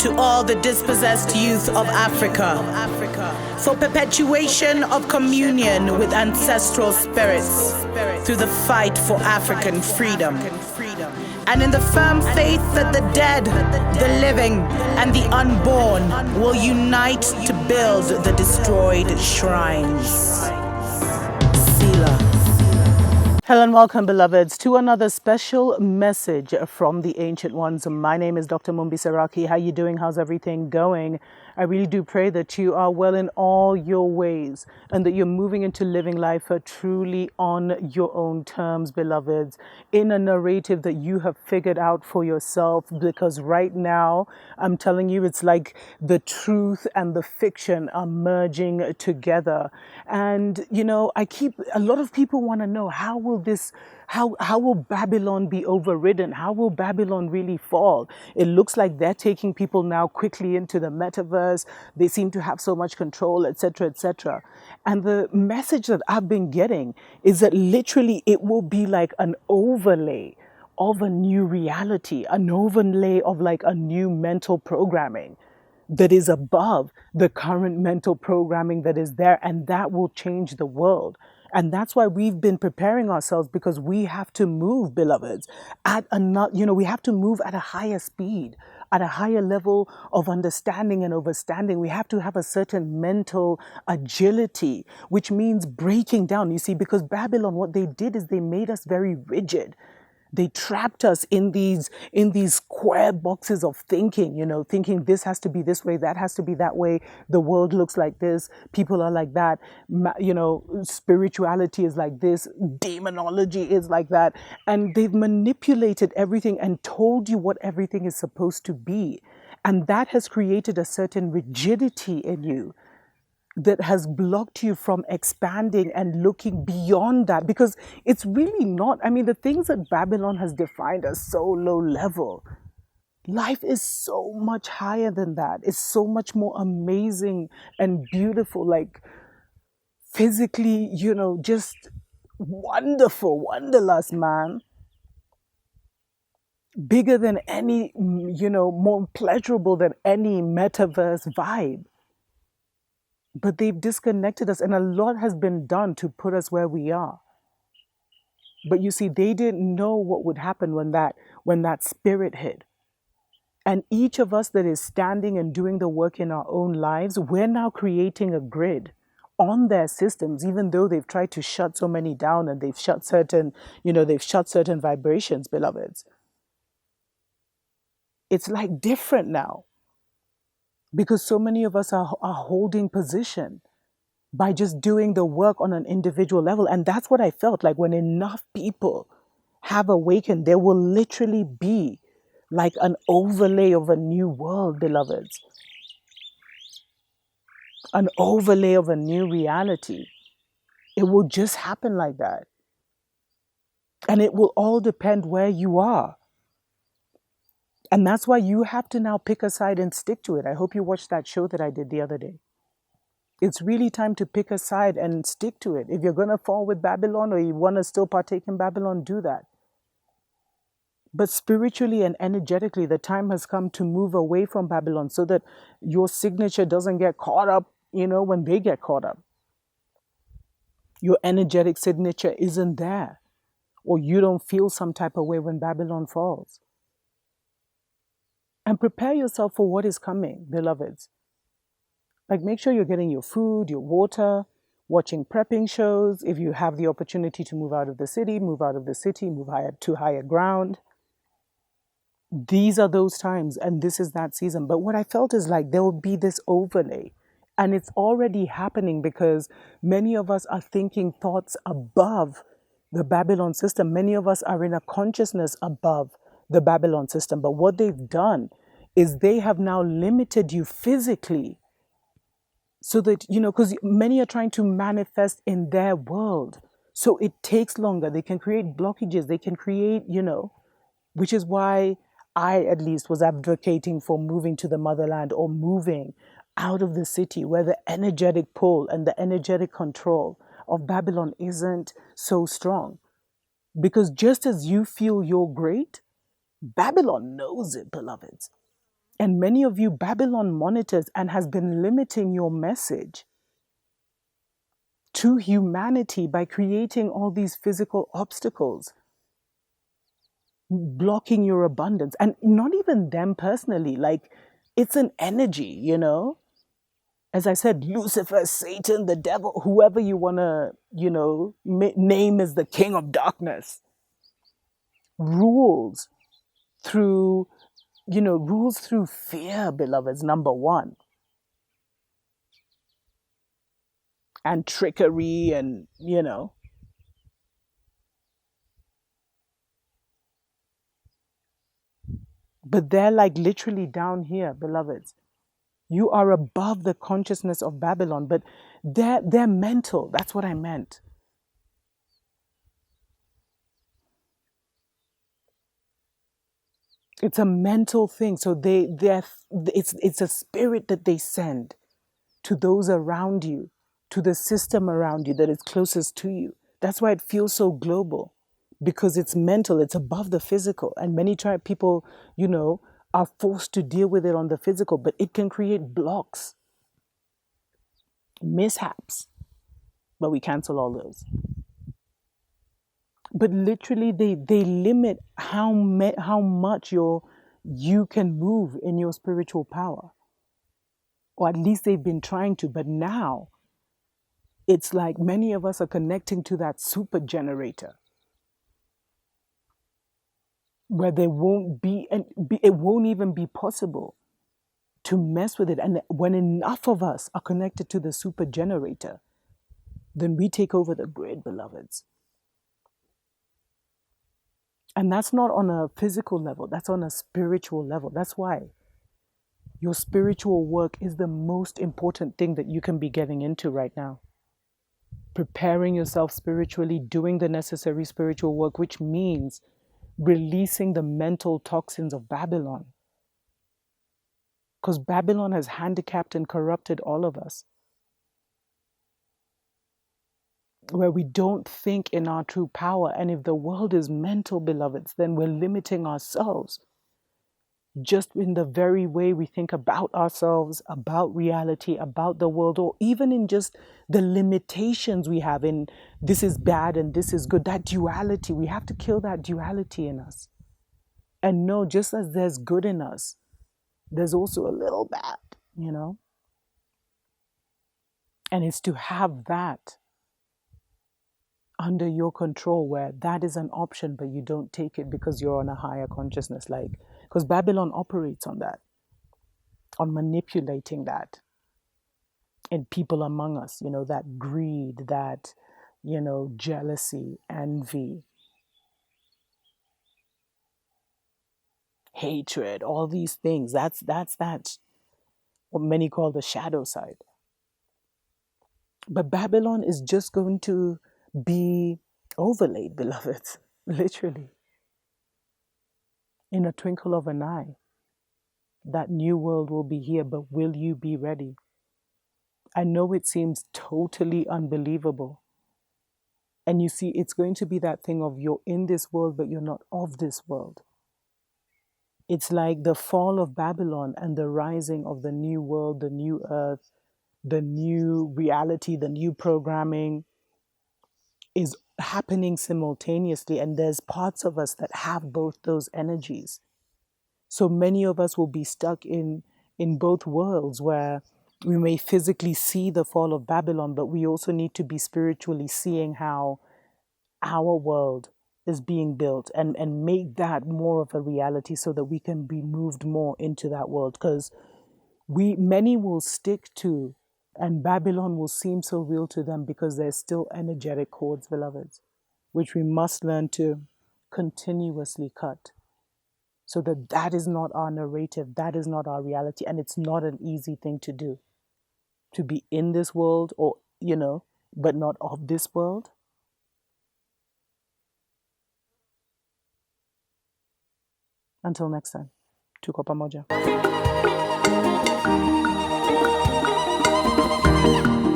to all the dispossessed youth of Africa, for perpetuation of communion with ancestral spirits through the fight for African freedom, and in the firm faith that the dead, the living, and the unborn will unite to build the destroyed shrines. Selah. Hello and welcome, beloveds, to another special message from the Ancient Ones. My name is Dr. Mumbi. How you doing? How's everything going? I really do pray that you are well in all your ways and that you're moving into living life truly on your own terms, beloveds, in a narrative that you have figured out for yourself, because right now, I'm telling you, it's like the truth and the fiction are merging together. And, you know, a lot of people want to know, how will Babylon be overridden? How will Babylon really fall? It looks like they're taking people now quickly into the metaverse. They seem to have so much control, etc., etc. And the message that I've been getting is that literally it will be like an overlay of a new reality, an overlay of like a new mental programming that is above the current mental programming that is there, and that will change the world. And that's why we've been preparing ourselves, because we have to move, beloveds, we have to move at a higher speed, at a higher level of understanding and overstanding. We have to have a certain mental agility, which means breaking down. You see, because Babylon, what they did is they made us very rigid. They trapped us in these square boxes of thinking, thinking this has to be this way, that has to be that way. The world looks like this. People are like that. Spirituality is like this. Demonology is like that. And they've manipulated everything and told you what everything is supposed to be. And that has created a certain rigidity in you that has blocked you from expanding and looking beyond that, because it's really not. I mean, the things that Babylon has defined as so low level, life is so much higher than that. It's so much more amazing and beautiful, like physically, just wonderful, wonderlust, man. Bigger than any, more pleasurable than any metaverse vibe. But they've disconnected us, and a lot has been done to put us where we are. But you see, they didn't know what would happen when that spirit hit. And each of us that is standing and doing the work in our own lives, we're now creating a grid on their systems, even though they've tried to shut so many down, and they've shut certain vibrations, beloveds. It's like different now, because so many of us are holding position by just doing the work on an individual level. And that's what I felt like when enough people have awakened, there will literally be like an overlay of a new world, beloveds. An overlay of a new reality. It will just happen like that. And it will all depend where you are. And that's why you have to now pick a side and stick to it. I hope you watched that show that I did the other day. It's really time to pick a side and stick to it. If you're going to fall with Babylon, or you want to still partake in Babylon, do that. But spiritually and energetically, the time has come to move away from Babylon, so that your signature doesn't get caught up, when they get caught up. Your energetic signature isn't there, or you don't feel some type of way when Babylon falls. And prepare yourself for what is coming, beloveds. Like, make sure you're getting your food, your water, watching prepping shows. If you have the opportunity to move out of the city, move to higher ground. These are those times, and this is that season. But what I felt is like there will be this overlay, and it's already happening, because many of us are thinking thoughts above the Babylon system. Many of us are in a consciousness above the Babylon system. But what they've done is they have now limited you physically, so that, because many are trying to manifest in their world. So it takes longer. They can create blockages. They can create, which is why I, at least, was advocating for moving to the motherland, or moving out of the city, where the energetic pull and the energetic control of Babylon isn't so strong. Because just as you feel you're great, Babylon knows it, beloveds. And many of you, Babylon monitors and has been limiting your message to humanity by creating all these physical obstacles, blocking your abundance. And not even them personally, like it's an energy. As I said, Lucifer, Satan, the devil, whoever you want to, name as the king of darkness, rules through, rules through fear, beloveds, number one, and trickery and. But they're like literally down here, beloveds. You are above the consciousness of Babylon, but they're mental. That's what I meant. It's a mental thing. So it's a spirit that they send to those around you, to the system around you that is closest to you. That's why it feels so global, because it's mental, it's above the physical. And many people, are forced to deal with it on the physical, but it can create blocks, mishaps, but we cancel all those. But literally, they limit how much you can move in your spiritual power, or at least they've been trying to. But now it's like many of us are connecting to that super generator, where there won't be, and it won't even be possible to mess with it. And when enough of us are connected to the super generator, then we take over the grid, beloveds. And that's not on a physical level, that's on a spiritual level. That's why your spiritual work is the most important thing that you can be getting into right now. Preparing yourself spiritually, doing the necessary spiritual work, which means releasing the mental toxins of Babylon. Because Babylon has handicapped and corrupted all of us, where we don't think in our true power. And if the world is mental, beloveds, then we're limiting ourselves just in the very way we think about ourselves, about reality, about the world, or even in just the limitations we have in this is bad and this is good. That duality, we have to kill that duality in us. And know, just as there's good in us, there's also a little bad. And it's to have that under your control, where that is an option, but you don't take it because you're on a higher consciousness. Because Babylon operates on that, on manipulating that in people among us, that greed, that, jealousy, envy, hatred, all these things. That's what many call the shadow side. But Babylon is just going to be overlaid, beloveds, literally, in a twinkle of an eye. That new world will be here, but will you be ready? I know it seems totally unbelievable. And you see, it's going to be that thing of you're in this world, but you're not of this world. It's like the fall of Babylon and the rising of the new world, the new earth, the new reality, the new programming is happening simultaneously. And there's parts of us that have both those energies. So many of us will be stuck in both worlds, where we may physically see the fall of Babylon, but we also need to be spiritually seeing how our world is being built, and make that more of a reality, so that we can be moved more into that world. Because many will stick to, and Babylon will seem so real to them because there's still energetic cords, beloveds, which we must learn to continuously cut. So that is not our narrative, that is not our reality, and it's not an easy thing to do. To be in this world, or, but not of this world. Until next time, tuko pamoja.